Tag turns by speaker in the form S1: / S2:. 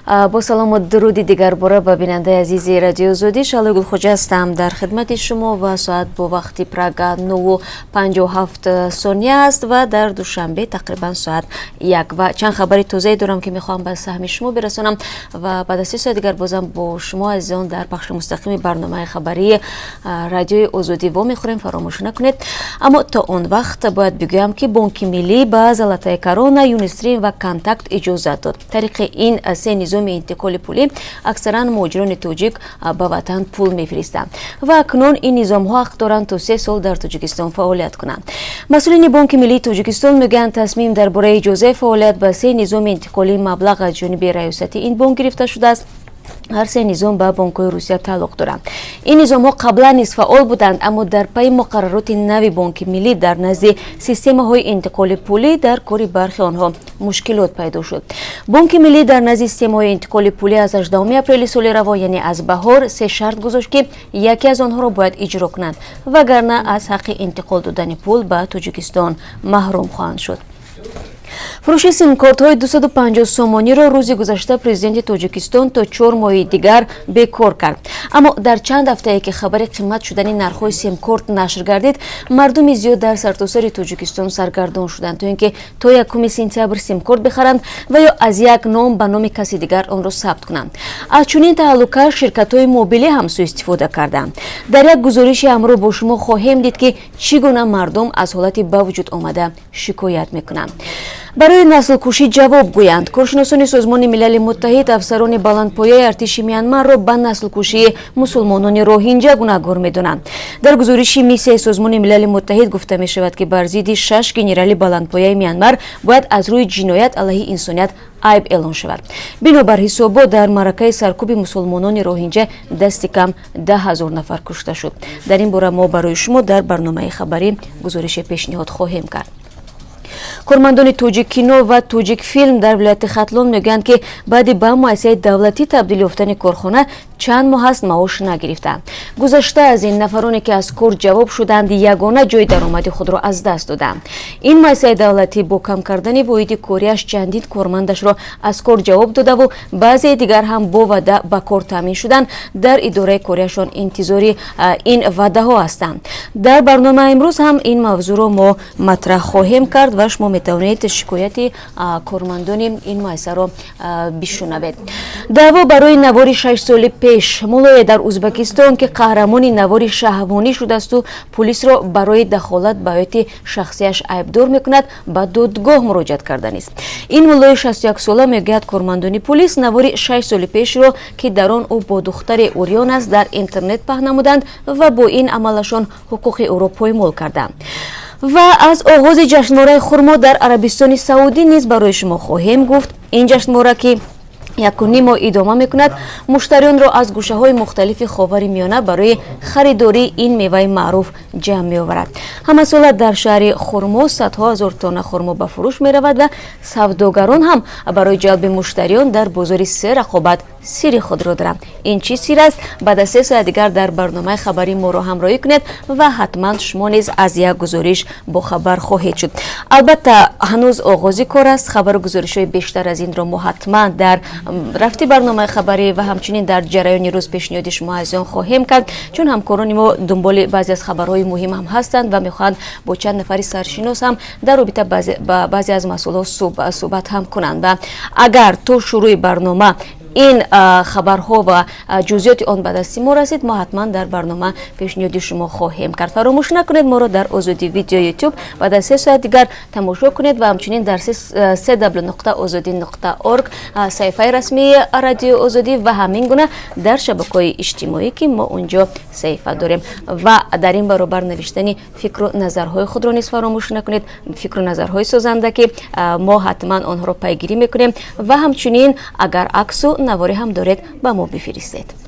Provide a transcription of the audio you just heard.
S1: با سلام و درودی دیگر باره به بیننده عزیز رادیو آزادی. شالوی گلخوجه هستم در خدمت شما و ساعت با وقتی پراگ 9:57 ثانیه است و در دوشنبه تقریبا ساعت 1 و چند خبری توضیح دارم که میخوام به سهم شما برسونم و بعد از 3 ساعت دیگر بازم با شما عزیزان در بخش مستقیم برنامه خبری رادیو آزادی و میخوریم، فراموش نکنید. اما تا اون وقت باید بگویم که بانک ملی به زلاتای کرونا، یونستریم و کانتاکت اجازه داد. طریق این سه نظام انتقال پولی اکثرا مهاجران توجیک به وطن پول میفرستند و اکنون این نظام ها حق دارند تا 3 سال در تاجیکستان فعالیت کنند. مسئولین بانک ملی تاجیکستان میگن تصمیم درباره اجازه فعالیت به 3 نظام انتقالی مبلغ از جانب ریاست این بانک گرفته شده است. هر سه نظام به بانک‌های روسیه تعلق دارند. این نظام‌ها قبلا نیز فعال بودند، اما در پی مقررات نوی بانک ملی در نزد سیستم‌های انتقال پولی در کار برخی آنها مشکلات پیدا شد. بانک ملی در نزد سیستم‌های انتقال پولی از 18 اپریل سال روا یعنی از بهار 3 شرط گذاشت که یکی از آنها را باید اجرا کنند وگرنه از حق انتقال دادن پول به تاجیکستان محروم خواهند شد. فروش سیم کارت های 250 سومانی را روز گذشته پرزیدنت تاجیکستان تا 4 ماه دیگر بکار کرد. اما در چند هفته که خبر قیمت شدن نرخ های سیم کارت نشر گردید، مردم زیاد در سرتاسر تاجیکستان سرگردان شدند تا اینکه تا 1 سپتامبر سیم کارت بخرند و یا از یک نام به نام کسی دیگر آن را ثبت کنند. از چنین تعلقات شرکت های موبیلی هم سوء استفاده کردند. در یک گزارش امروز با شما خواهیم دید که چگونه مردم از حالت به وجود آمده شکایت میکنند. برای نسل کشی جواب گویند. کارشناسان سازمان ملل متحد افسران بلندپایه ارتش میانمار را به نسل کشی مسلمانان روهینجا گناهکار میدانند. در گزارش میسیای سازمان ملل متحد گفته می شود که بر ضد 6 ژنرال بلندپایه میانمار باید از روی جنایت علیه انسانیت عیب اعلان شود. بنابر حسابات در معرکه سرکوب مسلمانان روهینجا دست کم 10,000 نفر کشته شد. در این باره ما برای شما در برنامه خبری گزارش پیشنهاد خواهیم کرد. کارمندان توجیک کینو و توجیک فیلم در ولایت ختلون میگن که بعد به مؤسسه دولتی تبدیل یافتن کارخانه چند ماه است معاش نگرفتند. گذشته از این نفرانی که از کار جواب شدند یگانه جای درآمد خود را از دست دادند. این مؤسسه دولتی با کم کردن واحد کاریش چندین کارمندش را از کار جواب داده و بعضی دیگر هم با وعده به کار تامین شدند. در اداره کاریشان انتظاری این وعده ها هستند. در برنامه امروز هم این موضوع را ما مطرح خواهیم کرد و شما میتوانید شکایت کارمندان این مؤسسه را بشنوید. دعوا برای نوار 6 سال پیش مولای در ازبکستان که قهرمان نوار شهوانی شده است و پلیس را برای دخالت به حیات شخصیش عیبدار میکند به دادگاه مراجعه کردن است. این مولای 61 ساله میگوید کارمندان پلیس نوار 6 سال پیش را که در آن او با دختر اوریان است در اینترنت پخش نمودند و با این عملشان حقوق او را پایمال کردند. و از آغاز جشنواره خرما در عربستان سعودی نیز برای شما خواهیم گفت. این جشنواره که 1.5 ماه ادامه میکند مشتریان را از گوشه های مختلف خاورمیانه برای خریداری این میوه معروف جمع می آورد. همه سال در شهر خرما صدها هزار تن خرما به فروش می رود و سوداگران هم برای جلب مشتریان در بازار سه رقابت سیر خود را دارند. این چی سیر است؟ بعد از 3 ساعت دیگر در برنامه خبری ما را همراهی کنید و حتما شما نیز از یک گزارش با خبر خواهید شد. البته هنوز آغاز کار است. خبر و گزارش های بیشتر از این را ما حتما در رفتی برنامه خبری و همچنین در جریان روز پیشنهاد شما عزیزان خواهیم کرد، چون همکاران ما دنبال بعضی از خبرهای مهم هم هستند و میخواهند با چند نفری سرشناس هم در رابطه با بعضی از مسائل صحبت هم کنند و اگر تو شروع برنامه این خبرها و جزئیات آن به دست ما رسید ما حتما در برنامه پیشنهاد شما خواهیم کرد. فراموش نکنید ما را در آزادی ویدیو یوتیوب بعد از 3 ساعت دیگر تماشا کنید و همچنین در www.azadi.org صفحه رسمی رادیو آزادی و همین گونه در شبکه‌های اجتماعی که ما اونجا صفحه داریم و در این برابر نوشتن فکر و نظرهای خود را نیز فراموش نکنید. فکر و نظرهای سازنده که ما حتما آنها را پیگیری میکنیم و همچنین اگر عکس و نواری هم دارید با ما بفرستید.